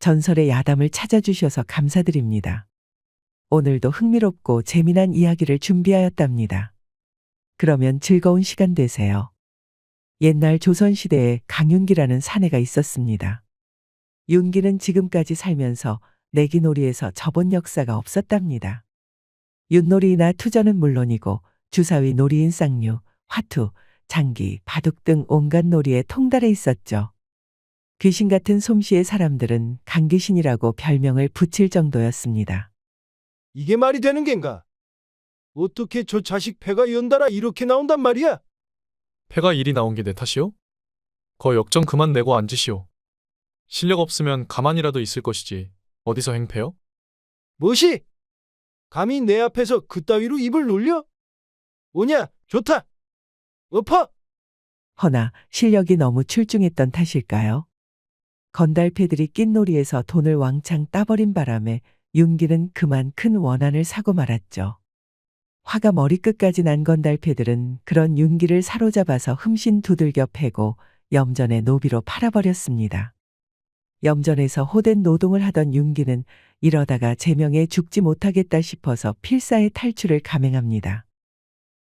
전설의 야담을 찾아주셔서 감사드립니다. 오늘도 흥미롭고 재미난 이야기를 준비하였답니다. 그러면 즐거운 시간 되세요. 옛날 조선시대에 강윤기라는 사내가 있었습니다. 윤기는 지금까지 살면서 내기놀이에서 져본 역사가 없었답니다. 윷놀이나 투전은 물론이고 주사위 놀이인 쌍류, 화투, 장기, 바둑 등 온갖 놀이에 통달해 있었죠. 귀신 같은 솜씨의 사람들은 강귀신이라고 별명을 붙일 정도였습니다. 이게 말이 되는 겐가? 어떻게 저 자식 패가 연달아 이렇게 나온단 말이야? 패가 일이 나온 게 내 탓이오? 거 역정 그만 내고 앉으시오. 실력 없으면 가만히라도 있을 것이지 어디서 행패요? 무엇이? 감히 내 앞에서 그따위로 입을 놀려? 오냐, 좋다. 엎어! 허나 실력이 너무 출중했던 탓일까요? 건달패들이 낀 놀이에서 돈을 왕창 따버린 바람에 윤기는 그만 큰 원한을 사고 말았죠. 화가 머리끝까지 난 건달패들은 그런 윤기를 사로잡아서 흠신 두들겨 패고 염전의 노비로 팔아버렸습니다. 염전에서 호된 노동을 하던 윤기는 이러다가 제명에 죽지 못하겠다 싶어서 필사의 탈출을 감행합니다.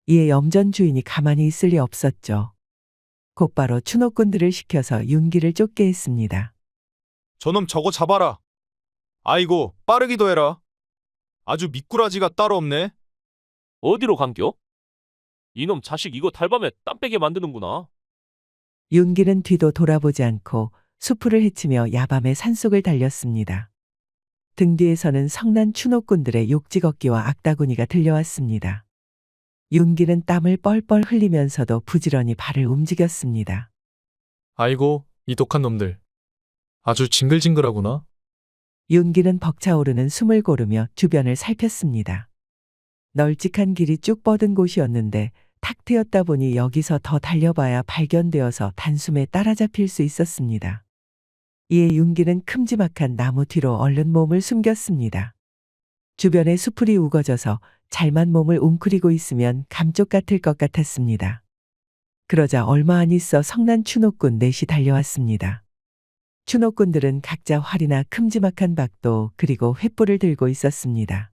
이에 염전 주인이 가만히 있을 리 없었죠. 곧바로 추노꾼들을 시켜서 윤기를 쫓게 했습니다. 저놈 저거 잡아라. 아이고, 빠르기도 해라. 아주 미꾸라지가 따로 없네. 어디로 간겨? 이놈 자식 이거 달밤에 땀 빼게 만드는구나. 윤기는 뒤도 돌아보지 않고 수풀을 헤치며 야밤의 산속을 달렸습니다. 등 뒤에서는 성난 추노꾼들의 욕지걷기와 악다구니가 들려왔습니다. 윤기는 땀을 뻘뻘 흘리면서도 부지런히 발을 움직였습니다. 아이고, 이 독한 놈들. 아주 징글징글하구나. 윤기는 벅차오르는 숨을 고르며 주변을 살폈습니다. 널찍한 길이 쭉 뻗은 곳이었는데 탁 트였다 보니 여기서 더 달려봐야 발견되어서 단숨에 따라잡힐 수 있었습니다. 이에 윤기는 큼지막한 나무 뒤로 얼른 몸을 숨겼습니다. 주변에 수풀이 우거져서 잘만 몸을 웅크리고 있으면 감쪽 같을 것 같았습니다. 그러자 얼마 안 있어 성난 추노꾼 넷이 달려왔습니다. 추노꾼들은 각자 활이나 큼지막한 박도 그리고 횃불을 들고 있었습니다.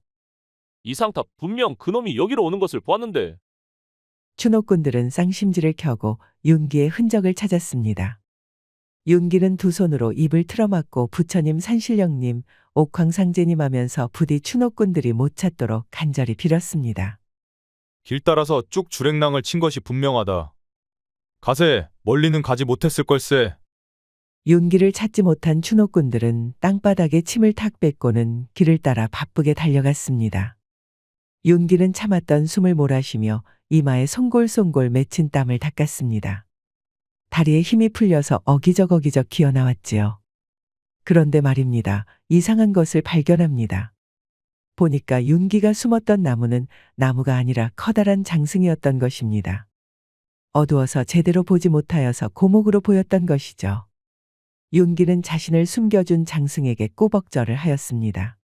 이상탑 분명 그놈이 여기로 오는 것을 보았는데. 추노꾼들은 쌍심지를 켜고 윤기의 흔적을 찾았습니다. 윤기는 두 손으로 입을 틀어막고 부처님 산신령님, 옥황상제님 하면서 부디 추노꾼들이 못 찾도록 간절히 빌었습니다. 길 따라서 쭉 주랭랑을 친 것이 분명하다. 가세, 멀리는 가지 못했을 걸세. 윤기를 찾지 못한 추노꾼들은 땅바닥에 침을 탁 뱉고는 길을 따라 바쁘게 달려갔습니다. 윤기는 참았던 숨을 몰아쉬며 이마에 송골송골 맺힌 땀을 닦았습니다. 다리에 힘이 풀려서 어기적어기적 기어나왔지요. 그런데 말입니다. 이상한 것을 발견합니다. 보니까 윤기가 숨었던 나무는 나무가 아니라 커다란 장승이었던 것입니다. 어두워서 제대로 보지 못하여서 고목으로 보였던 것이죠. 윤기는 자신을 숨겨준 장승에게 꾸벅절을 하였습니다.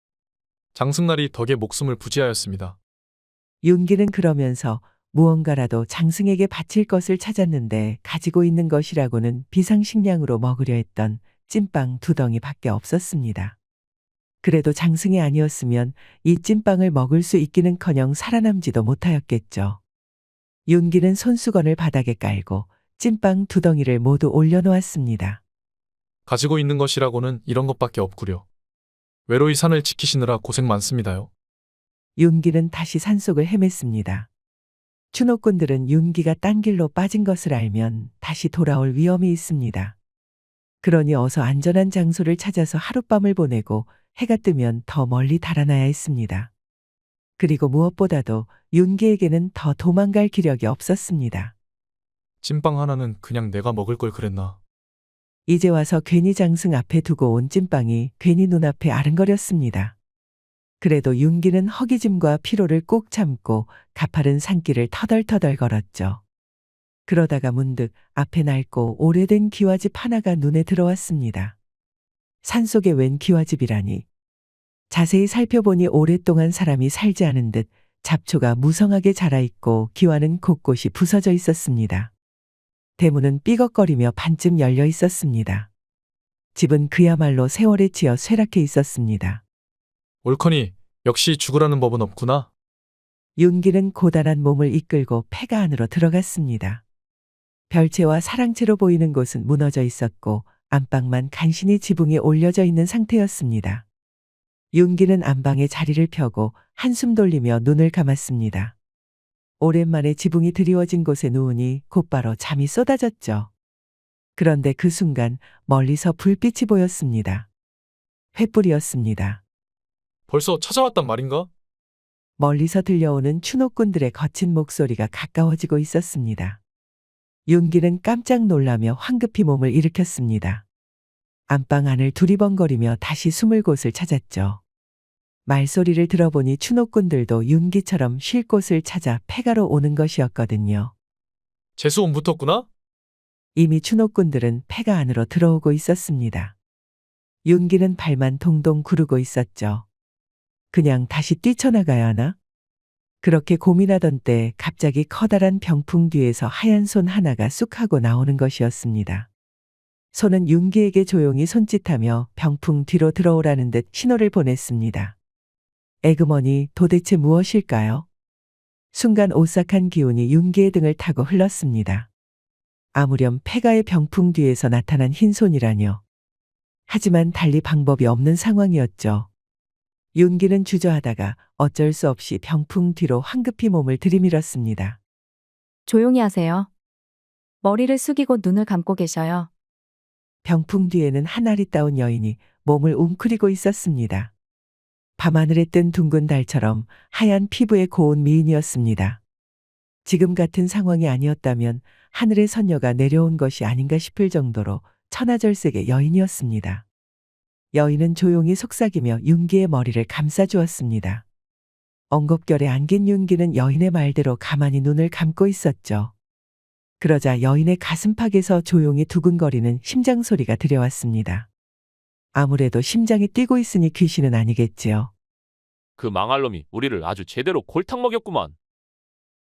장승날이 덕에 목숨을 부지하였습니다. 윤기는 그러면서 무언가라도 장승에게 바칠 것을 찾았는데 가지고 있는 것이라고는 비상식량으로 먹으려 했던 찐빵 2덩이밖에 없었습니다. 그래도 장승이 아니었으면 이 찐빵을 먹을 수 있기는커녕 살아남지도 못하였겠죠. 윤기는 손수건을 바닥에 깔고 찐빵 2덩이를 모두 올려놓았습니다. 가지고 있는 것이라고는 이런 것밖에 없구려. 외로이 산을 지키시느라 고생 많습니다요. 윤기는 다시 산속을 헤맸습니다. 추노꾼들은 윤기가 딴 길로 빠진 것을 알면 다시 돌아올 위험이 있습니다. 그러니 어서 안전한 장소를 찾아서 하룻밤을 보내고 해가 뜨면 더 멀리 달아나야 했습니다. 그리고 무엇보다도 윤기에게는 더 도망갈 기력이 없었습니다. 찐빵 하나는 그냥 내가 먹을 걸 그랬나. 이제 와서 괜히 장승 앞에 두고 온 찐빵이 괜히 눈앞에 아른거렸습니다. 그래도 윤기는 허기짐과 피로를 꼭 참고 가파른 산길을 터덜터덜 걸었죠. 그러다가 문득 앞에 낡고 오래된 기와집 하나가 눈에 들어왔습니다. 산속에 웬 기와집이라니. 자세히 살펴보니 오랫동안 사람이 살지 않은 듯 잡초가 무성하게 자라있고 기와는 곳곳이 부서져 있었습니다. 대문은 삐걱거리며 반쯤 열려 있었습니다. 집은 그야말로 세월에 치여 쇠락해 있었습니다. 옳거니 역시 죽으라는 법은 없구나. 윤기는 고단한 몸을 이끌고 폐가 안으로 들어갔습니다. 별채와 사랑채로 보이는 곳은 무너져 있었고 안방만 간신히 지붕에 올려져 있는 상태였습니다. 윤기는 안방에 자리를 펴고 한숨 돌리며 눈을 감았습니다. 오랜만에 지붕이 드리워진 곳에 누우니 곧바로 잠이 쏟아졌죠. 그런데 그 순간 멀리서 불빛이 보였습니다. 횃불이었습니다. 벌써 찾아왔단 말인가? 멀리서 들려오는 추노꾼들의 거친 목소리가 가까워지고 있었습니다. 윤기는 깜짝 놀라며 황급히 몸을 일으켰습니다. 안방 안을 두리번거리며 다시 숨을 곳을 찾았죠. 말소리를 들어보니 추노꾼들도 윤기처럼 쉴 곳을 찾아 폐가로 오는 것이었거든요. 재수온 붙었구나? 이미 추노꾼들은 폐가 안으로 들어오고 있었습니다. 윤기는 발만 동동 구르고 있었죠. 그냥 다시 뛰쳐나가야 하나? 그렇게 고민하던 때 갑자기 커다란 병풍 뒤에서 하얀 손 하나가 쑥 하고 나오는 것이었습니다. 손은 윤기에게 조용히 손짓하며 병풍 뒤로 들어오라는 듯 신호를 보냈습니다. 에그머니 도대체 무엇일까요? 순간 오싹한 기운이 윤기의 등을 타고 흘렀습니다. 아무렴 폐가의 병풍 뒤에서 나타난 흰손이라뇨. 하지만 달리 방법이 없는 상황이었죠. 윤기는 주저하다가 어쩔 수 없이 병풍 뒤로 황급히 몸을 들이밀었습니다. 조용히 하세요. 머리를 숙이고 눈을 감고 계셔요. 병풍 뒤에는 한 아리따운 여인이 몸을 웅크리고 있었습니다. 밤하늘에 뜬 둥근 달처럼 하얀 피부의 고운 미인이었습니다. 지금 같은 상황이 아니었다면 하늘의 선녀가 내려온 것이 아닌가 싶을 정도로 천하절색의 여인이었습니다. 여인은 조용히 속삭이며 윤기의 머리를 감싸주었습니다. 엉겁결에 안긴 윤기는 여인의 말대로 가만히 눈을 감고 있었죠. 그러자 여인의 가슴팍에서 조용히 두근거리는 심장 소리가 들려왔습니다. 아무래도 심장이 뛰고 있으니 귀신은 아니겠지요. 그 망할 놈이 우리를 아주 제대로 골탕 먹였구만.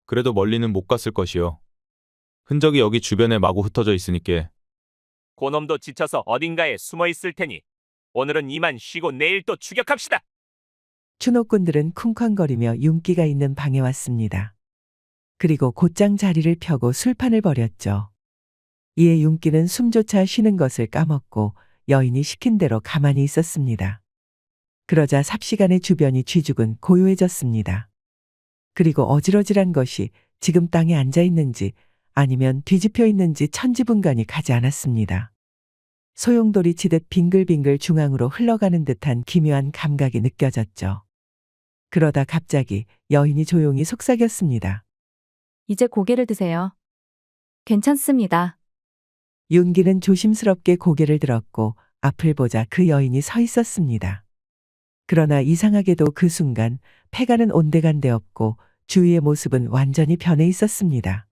그래도 멀리는 못 갔을 것이요. 흔적이 여기 주변에 마구 흩어져 있으니께. 고놈도 지쳐서 어딘가에 숨어 있을 테니 오늘은 이만 쉬고 내일 또 추격합시다. 추노꾼들은 쿵쾅거리며 윤기가 있는 방에 왔습니다. 그리고 곧장 자리를 펴고 술판을 벌였죠. 이에 윤기는 숨조차 쉬는 것을 까먹고 여인이 시킨 대로 가만히 있었습니다. 그러자 삽시간에 주변이 쥐죽은 고요해졌습니다. 그리고 어지러질한 것이 지금 땅에 앉아 있는지 아니면 뒤집혀 있는지 천지분간이 가지 않았습니다. 소용돌이 치듯 빙글빙글 중앙으로 흘러가는 듯한 기묘한 감각이 느껴졌죠. 그러다 갑자기 여인이 조용히 속삭였습니다. 이제 고개를 드세요. 괜찮습니다. 윤기는 조심스럽게 고개를 들었고 앞을 보자 그 여인이 서 있었습니다. 그러나 이상하게도 그 순간 폐가는 온데간데 없고 주위의 모습은 완전히 변해 있었습니다.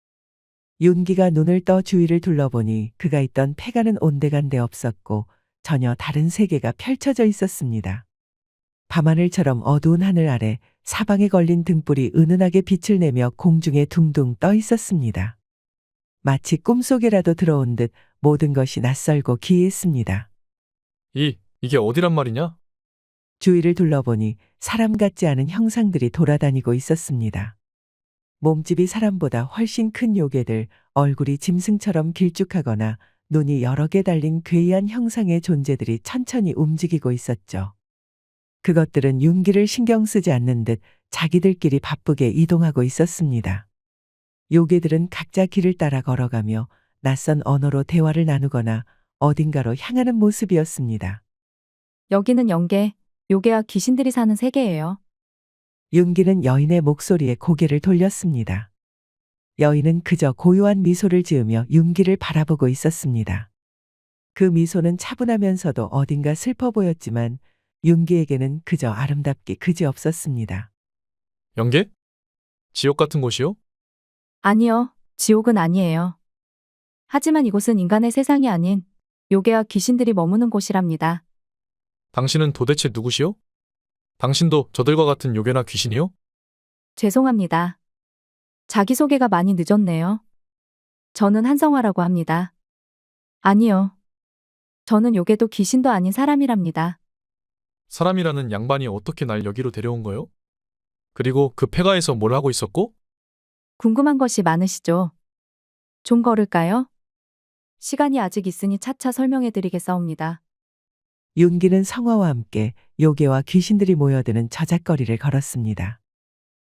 윤기가 눈을 떠 주위를 둘러보니 그가 있던 폐가는 온데간데 없었고 전혀 다른 세계가 펼쳐져 있었습니다. 밤하늘처럼 어두운 하늘 아래 사방에 걸린 등불이 은은하게 빛을 내며 공중에 둥둥 떠 있었습니다. 마치 꿈속에라도 들어온 듯 모든 것이 낯설고 기이했습니다. 이게 어디란 말이냐? 주위를 둘러보니 사람 같지 않은 형상들이 돌아다니고 있었습니다. 몸집이 사람보다 훨씬 큰 요괴들, 얼굴이 짐승처럼 길쭉하거나 눈이 여러 개 달린 괴이한 형상의 존재들이 천천히 움직이고 있었죠. 그것들은 윤기를 신경 쓰지 않는 듯 자기들끼리 바쁘게 이동하고 있었습니다. 요괴들은 각자 길을 따라 걸어가며 낯선 언어로 대화를 나누거나 어딘가로 향하는 모습이었습니다. 여기는 영계, 요괴와 귀신들이 사는 세계예요. 윤기는 여인의 목소리에 고개를 돌렸습니다. 여인은 그저 고요한 미소를 지으며 윤기를 바라보고 있었습니다. 그 미소는 차분하면서도 어딘가 슬퍼 보였지만 윤기에게는 그저 아름답기 그지없었습니다. 영계? 지옥 같은 곳이요? 아니요, 지옥은 아니에요. 하지만 이곳은 인간의 세상이 아닌 요괴와 귀신들이 머무는 곳이랍니다. 당신은 도대체 누구시오? 당신도 저들과 같은 요괴나 귀신이요? 죄송합니다. 자기소개가 많이 늦었네요. 저는 한성화라고 합니다. 아니요. 저는 요괴도 귀신도 아닌 사람이랍니다. 사람이라는 양반이 어떻게 날 여기로 데려온 거요? 그리고 그 폐가에서 뭘 하고 있었고? 궁금한 것이 많으시죠? 좀 걸을까요? 시간이 아직 있으니 차차 설명해 드리겠사옵니다. 윤기는 성화와 함께 요괴와 귀신들이 모여드는 저작거리를 걸었습니다.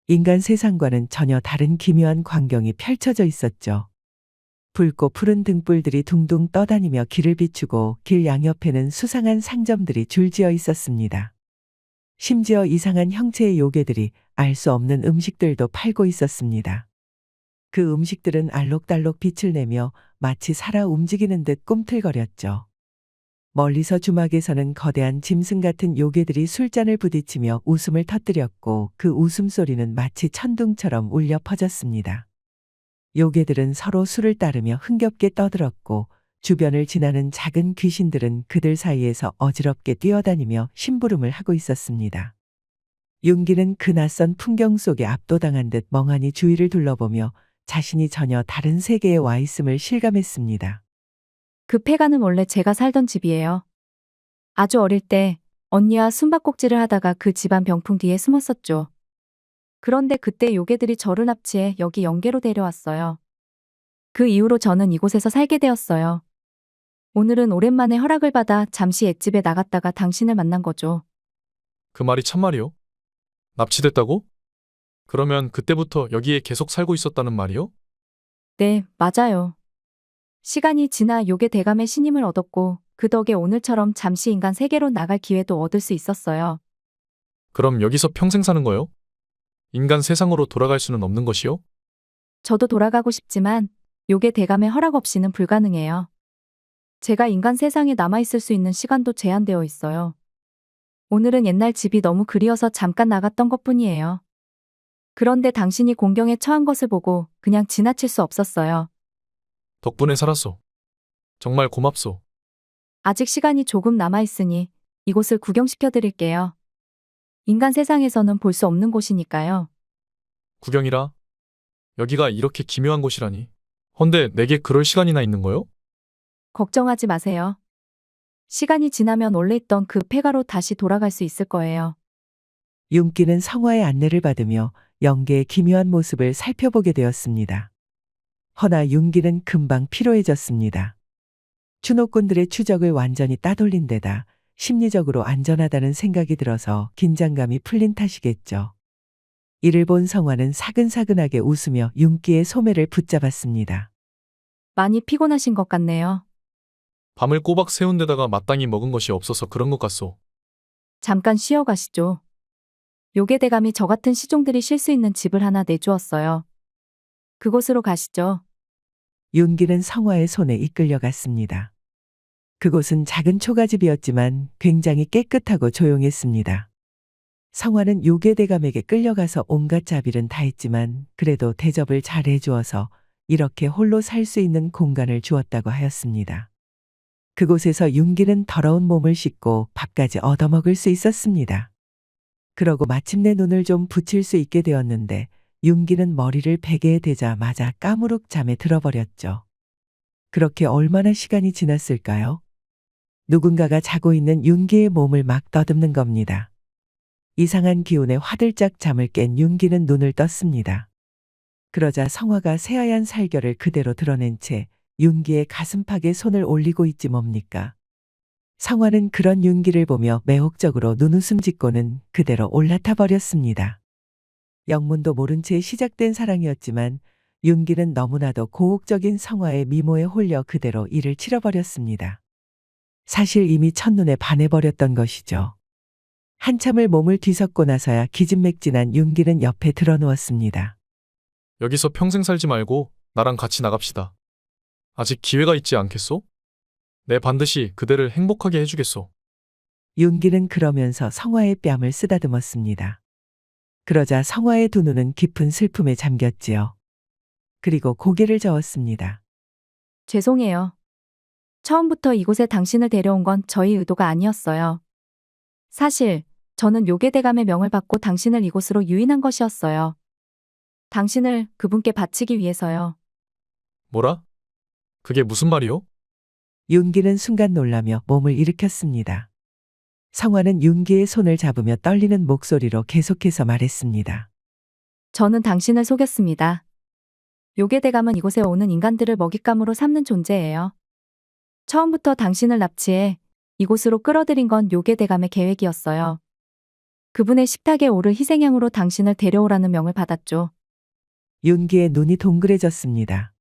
인간 세상과는 전혀 다른 기묘한 광경이 펼쳐져 있었죠. 붉고 푸른 등불들이 둥둥 떠다니며 길을 비추고 길 양옆에는 수상한 상점들이 줄지어 있었습니다. 심지어 이상한 형체의 요괴들이 알 수 없는 음식들도 팔고 있었습니다. 그 음식들은 알록달록 빛을 내며 마치 살아 움직이는 듯 꿈틀거렸죠. 멀리서 주막에서는 거대한 짐승 같은 요괴들이 술잔을 부딪히며 웃음을 터뜨렸고 그 웃음소리는 마치 천둥처럼 울려 퍼졌습니다. 요괴들은 서로 술을 따르며 흥겹게 떠들었고 주변을 지나는 작은 귀신들은 그들 사이에서 어지럽게 뛰어다니며 심부름을 하고 있었습니다. 윤기는 그 낯선 풍경 속에 압도당한 듯 멍하니 주위를 둘러보며 자신이 전혀 다른 세계에 와 있음을 실감했습니다. 그 폐가는 원래 제가 살던 집이에요. 아주 어릴 때 언니와 숨바꼭질을 하다가 그 집안 병풍 뒤에 숨었었죠. 그런데 그때 요괴들이 저를 납치해 여기 영계로 데려왔어요. 그 이후로 저는 이곳에서 살게 되었어요. 오늘은 오랜만에 허락을 받아 잠시 앳집에 나갔다가 당신을 만난 거죠. 그 말이 참말이요? 납치됐다고? 그러면 그때부터 여기에 계속 살고 있었다는 말이요? 네, 맞아요. 시간이 지나 요괴 대감의 신임을 얻었고 그 덕에 오늘처럼 잠시 인간 세계로 나갈 기회도 얻을 수 있었어요. 그럼 여기서 평생 사는 거요? 인간 세상으로 돌아갈 수는 없는 것이요? 저도 돌아가고 싶지만 요괴 대감의 허락 없이는 불가능해요. 제가 인간 세상에 남아있을 수 있는 시간도 제한되어 있어요. 오늘은 옛날 집이 너무 그리워서 잠깐 나갔던 것뿐이에요. 그런데 당신이 공경에 처한 것을 보고 그냥 지나칠 수 없었어요. 덕분에 살았소. 정말 고맙소. 아직 시간이 조금 남아있으니 이곳을 구경시켜 드릴게요. 인간 세상에서는 볼 수 없는 곳이니까요. 구경이라? 여기가 이렇게 기묘한 곳이라니. 헌데 내게 그럴 시간이나 있는 거요? 걱정하지 마세요. 시간이 지나면 원래 있던 그 폐가로 다시 돌아갈 수 있을 거예요. 윤기는 성화의 안내를 받으며 영계의 기묘한 모습을 살펴보게 되었습니다. 허나 윤기는 금방 피로해졌습니다. 추노꾼들의 추적을 완전히 따돌린 데다 심리적으로 안전하다는 생각이 들어서 긴장감이 풀린 탓이겠죠. 이를 본 성화는 사근사근하게 웃으며 윤기의 소매를 붙잡았습니다. 많이 피곤하신 것 같네요. 밤을 꼬박 새운 데다가 마땅히 먹은 것이 없어서 그런 것 같소. 잠깐 쉬어 가시죠. 요괴 대감이 저 같은 시종들이 쉴 수 있는 집을 하나 내주었어요. 그곳으로 가시죠. 윤기는 성화의 손에 이끌려갔습니다. 그곳은 작은 초가집이었지만 굉장히 깨끗하고 조용했습니다. 성화는 요괴 대감에게 끌려가서 온갖 자비는 다 했지만 그래도 대접을 잘 해주어서 이렇게 홀로 살 수 있는 공간을 주었다고 하였습니다. 그곳에서 윤기는 더러운 몸을 씻고 밥까지 얻어먹을 수 있었습니다. 그러고 마침내 눈을 좀 붙일 수 있게 되었는데 윤기는 머리를 베개에 대자마자 까무룩 잠에 들어버렸죠. 그렇게 얼마나 시간이 지났을까요? 누군가가 자고 있는 윤기의 몸을 막 더듬는 겁니다. 이상한 기운에 화들짝 잠을 깬 윤기는 눈을 떴습니다. 그러자 성화가 새하얀 살결을 그대로 드러낸 채 윤기의 가슴팍에 손을 올리고 있지 뭡니까? 성화는 그런 윤기를 보며 매혹적으로 눈웃음 짓고는 그대로 올라타 버렸습니다. 영문도 모른 채 시작된 사랑이었지만 윤기는 너무나도 고혹적인 성화의 미모에 홀려 그대로 이를 치러버렸습니다. 사실 이미 첫눈에 반해버렸던 것이죠. 한참을 몸을 뒤섞고 나서야 기진맥진한 윤기는 옆에 드러누웠습니다. 여기서 평생 살지 말고 나랑 같이 나갑시다. 아직 기회가 있지 않겠소? 내 반드시 그대를 행복하게 해주겠소. 윤기는 그러면서 성화의 뺨을 쓰다듬었습니다. 그러자 성화의 두 눈은 깊은 슬픔에 잠겼지요. 그리고 고개를 저었습니다. 죄송해요. 처음부터 이곳에 당신을 데려온 건 저희 의도가 아니었어요. 사실 저는 요괴 대감의 명을 받고 당신을 이곳으로 유인한 것이었어요. 당신을 그분께 바치기 위해서요. 뭐라? 그게 무슨 말이요? 윤기는 순간 놀라며 몸을 일으켰습니다. 성화는 윤기의 손을 잡으며 떨리는 목소리로 계속해서 말했습니다. 저는 당신을 속였습니다. 요괴대감은 이곳에 오는 인간들을 먹잇감으로 삼는 존재예요. 처음부터 당신을 납치해 이곳으로 끌어들인 건 요괴대감의 계획이었어요. 그분의 식탁에 오를 희생양으로 당신을 데려오라는 명을 받았죠. 윤기의 눈이 동그래졌습니다.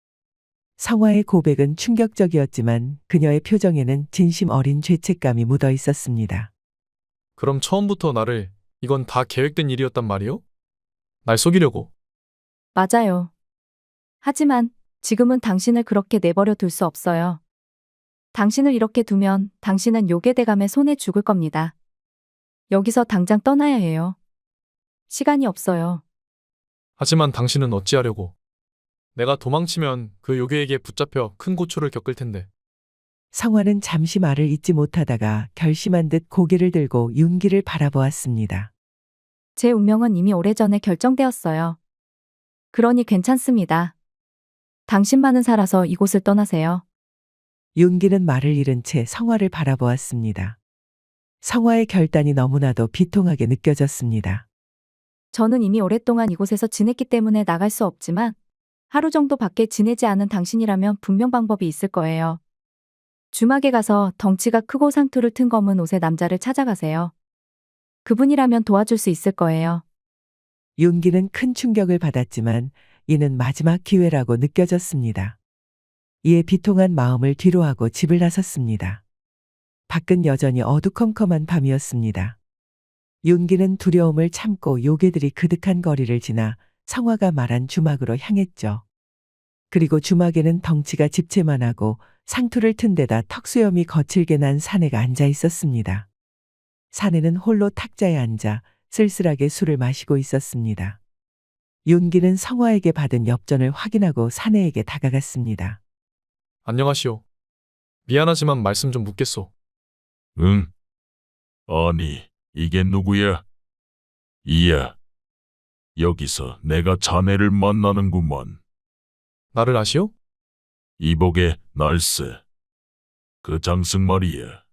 성화의 고백은 충격적이었지만 그녀의 표정에는 진심 어린 죄책감이 묻어 있었습니다. 그럼 처음부터 나를 이건 다 계획된 일이었단 말이요? 날 속이려고. 맞아요. 하지만 지금은 당신을 그렇게 내버려 둘 수 없어요. 당신을 이렇게 두면 당신은 요괴대감의 손에 죽을 겁니다. 여기서 당장 떠나야 해요. 시간이 없어요. 하지만 당신은 어찌하려고. 내가 도망치면 그 요괴에게 붙잡혀 큰 고초를 겪을 텐데. 성화는 잠시 말을 잇지 못하다가 결심한 듯 고개를 들고 윤기를 바라보았습니다. 제 운명은 이미 오래전에 결정되었어요. 그러니 괜찮습니다. 당신만은 살아서 이곳을 떠나세요. 윤기는 말을 잃은 채 성화를 바라보았습니다. 성화의 결단이 너무나도 비통하게 느껴졌습니다. 저는 이미 오랫동안 이곳에서 지냈기 때문에 나갈 수 없지만 하루 정도 밖에 지내지 않은 당신이라면 분명 방법이 있을 거예요. 주막에 가서 덩치가 크고 상투를 튼 검은 옷의 남자를 찾아가세요. 그분이라면 도와줄 수 있을 거예요. 윤기는 큰 충격을 받았지만 이는 마지막 기회라고 느껴졌습니다. 이에 비통한 마음을 뒤로하고 집을 나섰습니다. 밖은 여전히 어두컴컴한 밤이었습니다. 윤기는 두려움을 참고 요괴들이 그득한 거리를 지나 성화가 말한 주막으로 향했죠. 그리고 주막에는 덩치가 집채만하고 상투를 튼 데다 턱수염이 거칠게 난 사내가 앉아 있었습니다. 사내는 홀로 탁자에 앉아 쓸쓸하게 술을 마시고 있었습니다. 윤기는 성화에게 받은 엽전을 확인하고 사내에게 다가갔습니다. 안녕하시오. 미안하지만 말씀 좀 묻겠소. 응? 아니, 이게 누구야? 이야. 여기서 내가 자네를 만나는구먼. 나를 아시오? 이복의 날쌔. 그 장승 말이야.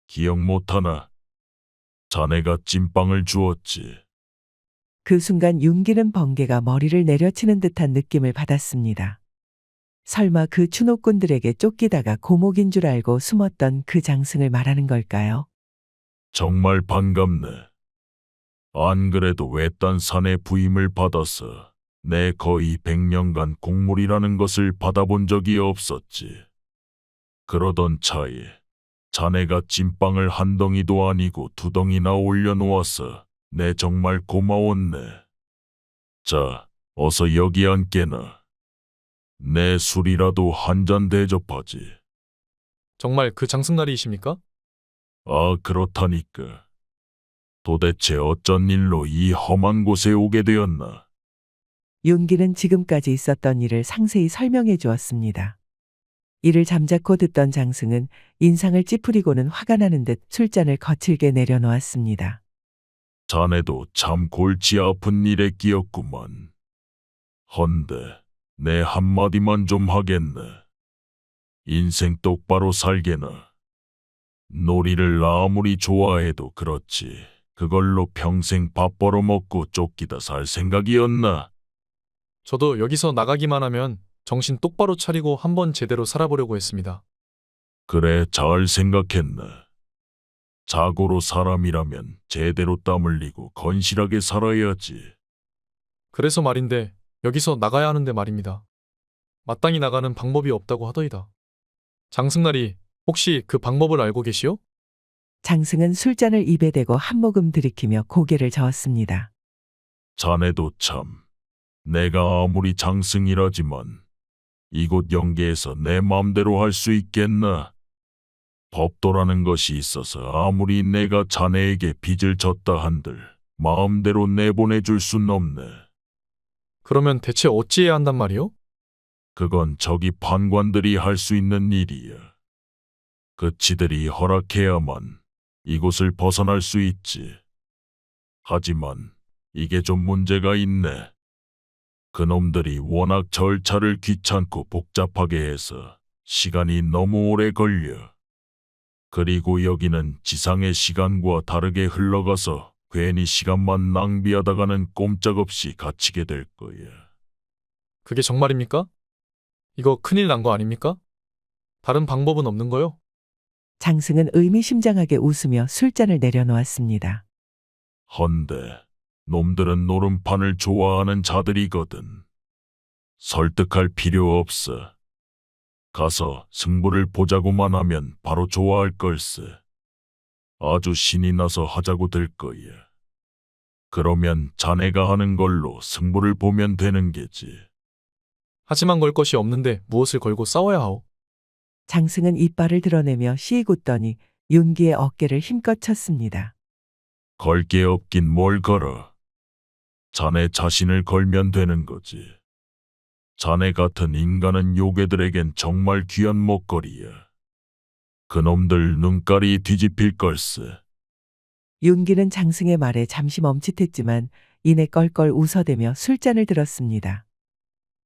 기억 못하나? 자네가 찐빵을 주었지. 그 순간 윤기는 번개가 머리를 내려치는 듯한 느낌을 받았습니다. 설마 그 추노꾼들에게 쫓기다가 고목인 줄 알고 숨었던 그 장승을 말하는 걸까요? 정말 반갑네. 안 그래도 외딴 산의 부임을 받아서 내 거의 100년간 곡물이라는 것을 받아본 적이 없었지. 그러던 차에 자네가 찐빵을 한 덩이도 아니고 2덩이나 올려놓아서 내 정말 고마웠네. 자, 어서 여기 앉게나. 내 술이라도 한 잔 대접하지. 정말 그 장승날이십니까? 아, 그렇다니까. 도대체 어쩐 일로 이 험한 곳에 오게 되었나? 윤기는 지금까지 있었던 일을 상세히 설명해 주었습니다. 이를 잠자코 듣던 장승은 인상을 찌푸리고는 화가 나는 듯 술잔을 거칠게 내려놓았습니다. 자네도 참 골치 아픈 일에 끼었구먼. 헌데 내 한마디만 좀 하겠네. 인생 똑바로 살게나. 놀이를 아무리 좋아해도 그렇지. 그걸로 평생 밥 벌어먹고 쫓기다 살 생각이었나? 저도 여기서 나가기만 하면 정신 똑바로 차리고 한번 제대로 살아보려고 했습니다. 그래, 잘 생각했네. 자고로 사람이라면 제대로 땀 흘리고 건실하게 살아야지. 그래서 말인데 여기서 나가야 하는데 말입니다. 마땅히 나가는 방법이 없다고 하더이다. 장승날이 혹시 그 방법을 알고 계시오? 장승은 술잔을 입에 대고 한 모금 들이키며 고개를 저었습니다. 자네도 참. 내가 아무리 장승이라지만 이곳 영계에서 내 맘대로 할 수 있겠나? 법도라는 것이 있어서 아무리 내가 자네에게 빚을 졌다 한들 마음대로 내보내줄 순 없네. 그러면 대체 어찌해야 한단 말이오? 그건 저기 판관들이 할 수 있는 일이야. 그치들이 허락해야만 이곳을 벗어날 수 있지. 하지만 이게 좀 문제가 있네. 그놈들이 워낙 절차를 귀찮고 복잡하게 해서 시간이 너무 오래 걸려. 그리고 여기는 지상의 시간과 다르게 흘러가서 괜히 시간만 낭비하다가는 꼼짝없이 갇히게 될 거야. 그게 정말입니까? 이거 큰일 난 거 아닙니까? 다른 방법은 없는 거요? 장승은 의미심장하게 웃으며 술잔을 내려놓았습니다. 헌데 놈들은 노름판을 좋아하는 자들이거든. 설득할 필요 없어. 가서 승부를 보자고만 하면 바로 좋아할 걸세. 아주 신이 나서 하자고 될 거야. 그러면 자네가 하는 걸로 승부를 보면 되는 게지. 하지만 걸 것이 없는데 무엇을 걸고 싸워야 하오? 장승은 이빨을 드러내며 씩 웃더니 윤기의 어깨를 힘껏 쳤습니다. 걸 게 없긴 뭘 걸어. 자네 자신을 걸면 되는 거지. 자네 같은 인간은 요괴들에겐 정말 귀한 먹거리야. 그놈들 눈깔이 뒤집힐 걸세. 윤기는 장승의 말에 잠시 멈칫했지만 이내 껄껄 웃어대며 술잔을 들었습니다.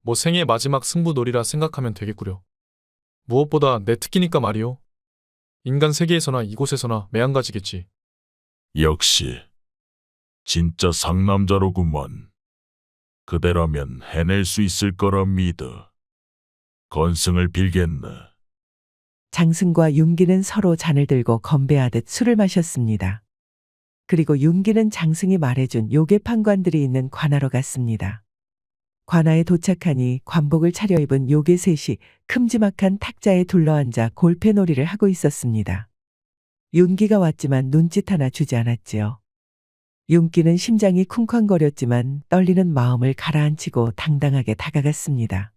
뭐 생애 마지막 승부놀이라 생각하면 되겠구려. 무엇보다 내 특기니까 말이오. 인간 세계에서나 이곳에서나 매한가지겠지. 역시 진짜 상남자로구먼. 그대라면 해낼 수 있을 거라 믿어. 건승을 빌겠나. 장승과 윤기는 서로 잔을 들고 건배하듯 술을 마셨습니다. 그리고 윤기는 장승이 말해준 요괴 판관들이 있는 관하로 갔습니다. 관아에 도착하니 관복을 차려입은 요괴 셋이 큼지막한 탁자에 둘러앉아 골패놀이를 하고 있었습니다. 윤기가 왔지만 눈짓 하나 주지 않았지요. 윤기는 심장이 쿵쾅거렸지만 떨리는 마음을 가라앉히고 당당하게 다가갔습니다.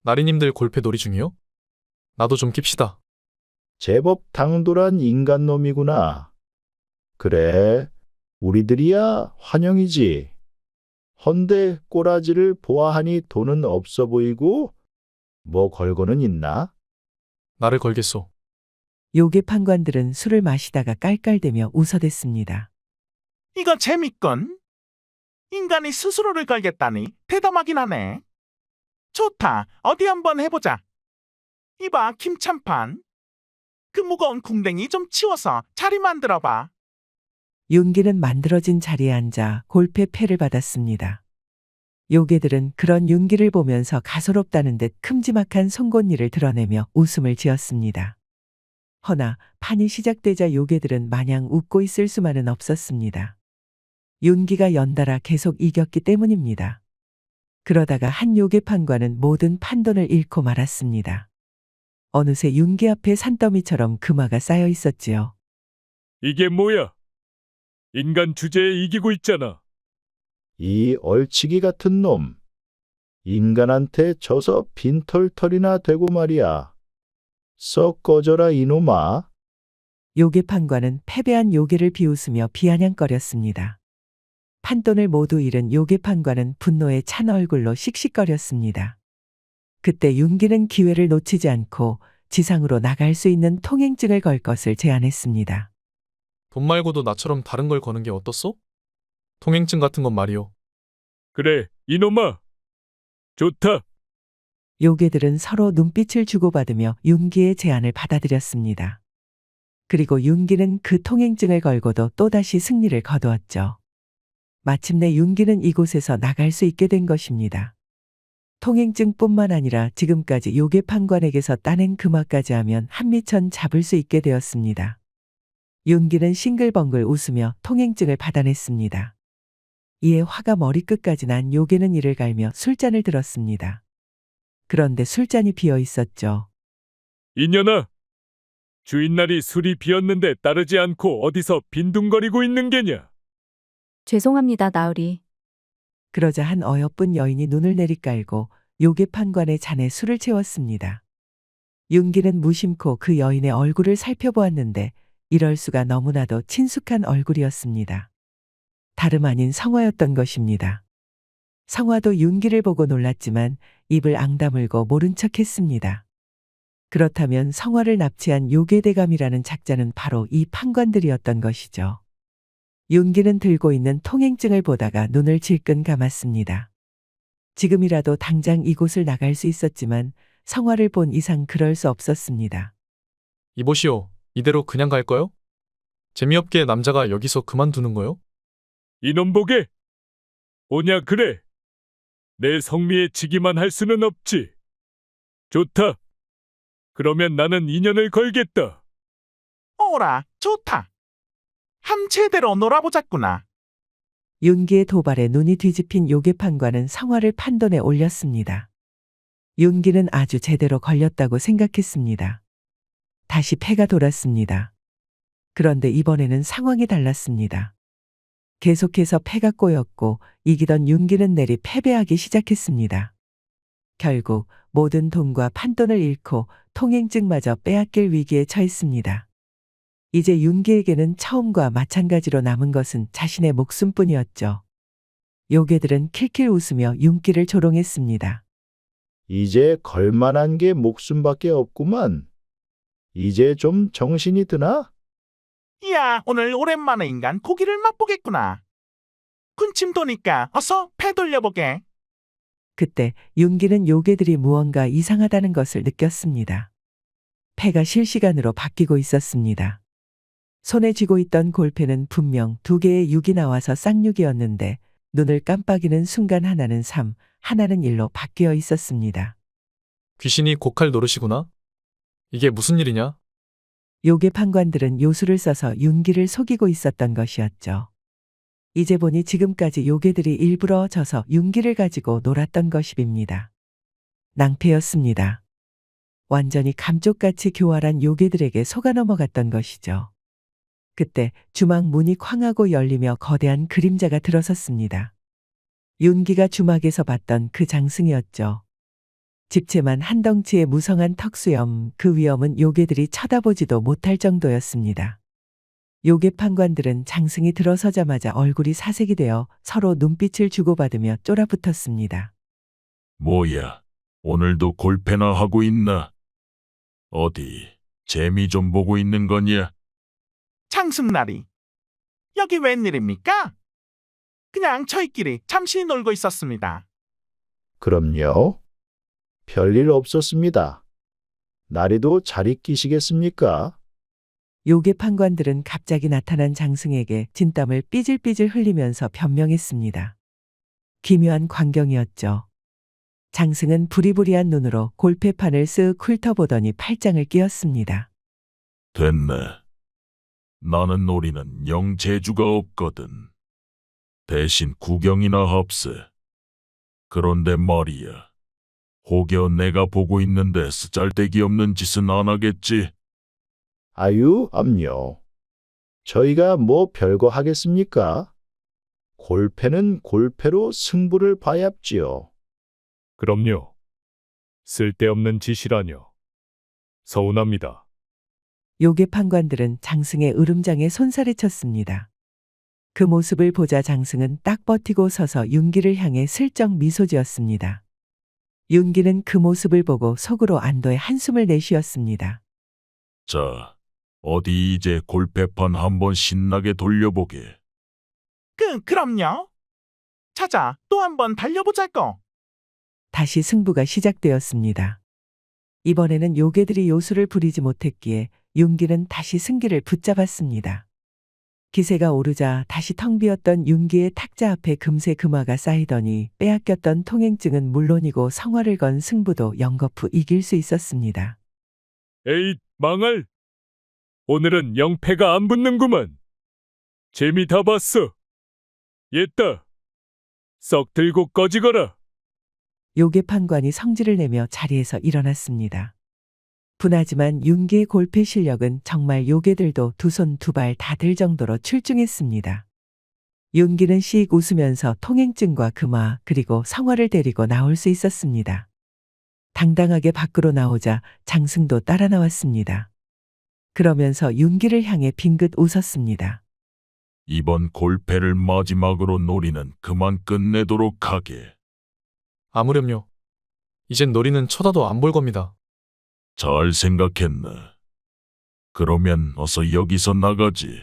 나리님들 골패 놀이 중이요? 나도 좀 낍시다. 제법 당돌한 인간놈이구나. 그래, 우리들이야 환영이지. 헌데 꼬라지를 보아하니 돈은 없어 보이고 뭐 걸고는 있나? 나를 걸겠소. 요괴 판관들은 술을 마시다가 깔깔대며 웃어댔습니다. 이거 재밌건. 인간이 스스로를 걸겠다니 대담하긴 하네. 좋다. 어디 한번 해보자. 이봐, 김찬판. 그 무거운 궁뎅이 좀 치워서 자리 만들어봐. 윤기는 만들어진 자리에 앉아 골패 패를 받았습니다. 요괴들은 그런 윤기를 보면서 가소롭다는 듯 큼지막한 송곳니를 드러내며 웃음을 지었습니다. 허나 판이 시작되자 요괴들은 마냥 웃고 있을 수만은 없었습니다. 윤기가 연달아 계속 이겼기 때문입니다. 그러다가 한 요괴 판관은 모든 판돈을 잃고 말았습니다. 어느새 윤기 앞에 산더미처럼 금화가 쌓여 있었지요. 이게 뭐야? 인간 주제에 이기고 있잖아. 이 얼치기 같은 놈. 인간한테 져서 빈털털이나 되고 말이야. 썩 꺼져라 이놈아. 요괴 판관은 패배한 요괴를 비웃으며 비아냥거렸습니다. 판돈을 모두 잃은 요괴 판관은 분노에 찬 얼굴로 씩씩거렸습니다. 그때 윤기는 기회를 놓치지 않고 지상으로 나갈 수 있는 통행증을 걸 것을 제안했습니다. 돈 말고도 나처럼 다른 걸 거는 게 어떻소? 통행증 같은 건 말이오. 그래, 이놈아. 좋다. 요괴들은 서로 눈빛을 주고받으며 윤기의 제안을 받아들였습니다. 그리고 윤기는 그 통행증을 걸고도 또다시 승리를 거두었죠. 마침내 윤기는 이곳에서 나갈 수 있게 된 것입니다. 통행증뿐만 아니라 지금까지 요괴 판관에게서 따낸 금화까지 하면 한미천 잡을 수 있게 되었습니다. 윤기는 싱글벙글 웃으며 통행증을 받아냈습니다. 이에 화가 머리끝까지 난 요괴는 이를 갈며 술잔을 들었습니다. 그런데 술잔이 비어 있었죠. 이년아. 주인날이 술이 비었는데 따르지 않고 어디서 빈둥거리고 있는 게냐? 죄송합니다, 나으리. 그러자 한 어여쁜 여인이 눈을 내리깔고 요괴 판관의 잔에 술을 채웠습니다. 윤기는 무심코 그 여인의 얼굴을 살펴보았는데 이럴 수가 너무나도 친숙한 얼굴이었습니다. 다름 아닌 성화였던 것입니다. 성화도 윤기를 보고 놀랐지만 입을 앙다물고 모른 척했습니다. 그렇다면 성화를 납치한 요괴대감이라는 작자는 바로 이 판관들이었던 것이죠. 윤기는 들고 있는 통행증을 보다가 눈을 질끈 감았습니다. 지금이라도 당장 이곳을 나갈 수 있었지만 성화를 본 이상 그럴 수 없었습니다. 이보시오. 이대로 그냥 갈 거요? 재미없게 남자가 여기서 그만두는 거요? 이놈 보게. 오냐 그래. 내 성미에 지기만 할 수는 없지. 좋다. 그러면 나는 인연을 걸겠다. 오라, 좋다. 함 제대로 놀아보자꾸나. 윤기의 도발에 눈이 뒤집힌 요괴판관은 성화를 판돈에 올렸습니다. 윤기는 아주 제대로 걸렸다고 생각했습니다. 다시 패가 돌았습니다. 그런데 이번에는 상황이 달랐습니다. 계속해서 패가 꼬였고 이기던 윤기는 내리 패배하기 시작했습니다. 결국 모든 돈과 판돈을 잃고 통행증마저 빼앗길 위기에 처했습니다. 이제 윤기에게는 처음과 마찬가지로 남은 것은 자신의 목숨뿐이었죠. 요괴들은 킬킬 웃으며 윤기를 조롱했습니다. 이제 걸만한 게 목숨밖에 없구만. 이제 좀 정신이 드나? 이야, 오늘 오랜만에 인간 고기를 맛보겠구나. 군침 도니까 어서 패 돌려보게. 그때 윤기는 요괴들이 무언가 이상하다는 것을 느꼈습니다. 패가 실시간으로 바뀌고 있었습니다. 손에 쥐고 있던 골패는 분명 2개의 6이 나와서 쌍육이었는데 눈을 깜빡이는 순간 하나는 3, 하나는 1로 바뀌어 있었습니다. 귀신이 고칼 노릇이구나? 이게 무슨 일이냐? 요괴 판관들은 요술을 써서 윤기를 속이고 있었던 것이었죠. 이제 보니 지금까지 요괴들이 일부러 져서 윤기를 가지고 놀았던 것입니다. 낭패였습니다. 완전히 감쪽같이 교활한 요괴들에게 속아 넘어갔던 것이죠. 그때 주막 문이 쾅 하고 열리며 거대한 그림자가 들어섰습니다. 윤기가 주막에서 봤던 그 장승이었죠. 집채만 한 덩치의 무성한 턱수염, 그 위엄은 요괴들이 쳐다보지도 못할 정도였습니다. 요괴 판관들은 장승이 들어서자마자 얼굴이 사색이 되어 서로 눈빛을 주고받으며 쫄아붙었습니다. 뭐야, 오늘도 골패나 하고 있나? 어디, 재미 좀 보고 있는 거냐? 장승날이. 여기 웬일입니까? 그냥 저희끼리 잠시 놀고 있었습니다. 그럼요. 별일 없었습니다. 나리도 잘 있기시겠습니까? 요괴 판관들은 갑자기 나타난 장승에게 진땀을 삐질삐질 흘리면서 변명했습니다. 기묘한 광경이었죠. 장승은 부리부리한 눈으로 골패판을 쓱 훑어보더니 팔짱을 끼웠습니다. 됐네. 나는 놀이는 영 재주가 없거든. 대신 구경이나 합세. 그런데 말이야. 혹여 내가 보고 있는데 쓰잘데기 없는 짓은 안 하겠지? 아유, 암요. 저희가 뭐 별거 하겠습니까? 골패는 골패로 승부를 봐야지요. 그럼요. 쓸데없는 짓이라뇨. 서운합니다. 요괴 판관들은 장승의 으름장에 손살을 쳤습니다. 그 모습을 보자 장승은 딱 버티고 서서 윤기를 향해 슬쩍 미소 지었습니다. 윤기는 그 모습을 보고 속으로 안도의 한숨을 내쉬었습니다. 자, 어디 이제 골패판 한번 신나게 돌려보게. 그럼요. 자자, 또 한번 달려보자고. 다시 승부가 시작되었습니다. 이번에는 요괴들이 요술을 부리지 못했기에 윤기는 다시 승기를 붙잡았습니다. 기세가 오르자 다시 텅 비었던 윤기의 탁자 앞에 금세 금화가 쌓이더니 빼앗겼던 통행증은 물론이고 성화를 건 승부도 연거푸 이길 수 있었습니다. 에잇, 망할. 오늘은 영패가 안 붙는구만. 재미 다 봤어. 옛다. 썩 들고 꺼지거라. 요괴 판관이 성질을 내며 자리에서 일어났습니다. 분하지만 윤기의 골패 실력은 정말 요괴들도 두 손 두 발 다 들 정도로 출중했습니다. 윤기는 씩 웃으면서 통행증과 금화 그리고 성화를 데리고 나올 수 있었습니다. 당당하게 밖으로 나오자 장승도 따라 나왔습니다. 그러면서 윤기를 향해 빙긋 웃었습니다. 이번 골패를 마지막으로 놀이는 그만 끝내도록 하게. 아무렴요. 이젠 놀이는 쳐다도 안 볼 겁니다. 잘 생각했네. 그러면 어서 여기서 나가지.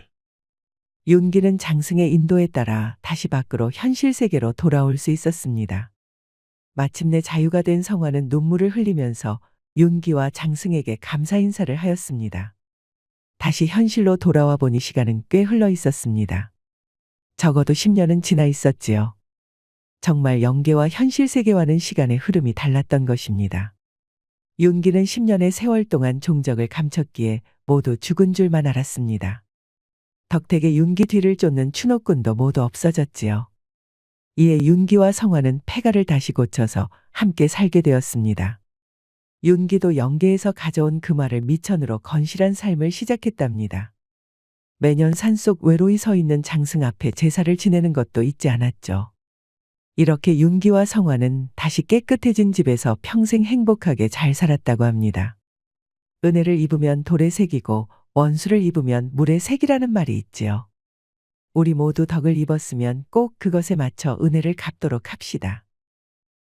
윤기는 장승의 인도에 따라 다시 밖으로 현실 세계로 돌아올 수 있었습니다. 마침내 자유가 된 성화는 눈물을 흘리면서 윤기와 장승에게 감사 인사를 하였습니다. 다시 현실로 돌아와 보니 시간은 꽤 흘러 있었습니다. 적어도 10년은 지나 있었지요. 정말 연계와 현실 세계와는 시간의 흐름이 달랐던 것입니다. 윤기는 10년의 세월 동안 종적을 감췄기에 모두 죽은 줄만 알았습니다. 덕택의 윤기 뒤를 쫓는 추노꾼도 모두 없어졌지요. 이에 윤기와 성화는 폐가를 다시 고쳐서 함께 살게 되었습니다. 윤기도 연계에서 가져온 금화를 미천으로 건실한 삶을 시작했답니다. 매년 산속 외로이 서 있는 장승 앞에 제사를 지내는 것도 잊지 않았죠. 이렇게 윤기와 성화는 다시 깨끗해진 집에서 평생 행복하게 잘 살았다고 합니다. 은혜를 입으면 돌에 새기고 원수를 입으면 물에 새기라는 말이 있지요. 우리 모두 덕을 입었으면 꼭 그것에 맞춰 은혜를 갚도록 합시다.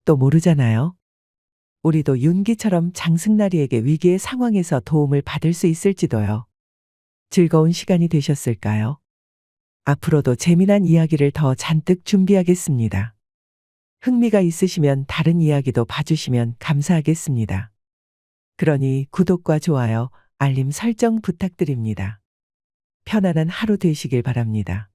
또 모르잖아요. 우리도 윤기처럼 장승나리에게 위기의 상황에서 도움을 받을 수 있을지도요. 즐거운 시간이 되셨을까요? 앞으로도 재미난 이야기를 더 잔뜩 준비하겠습니다. 흥미가 있으시면 다른 이야기도 봐주시면 감사하겠습니다. 그러니 구독과 좋아요, 알림 설정 부탁드립니다. 편안한 하루 되시길 바랍니다.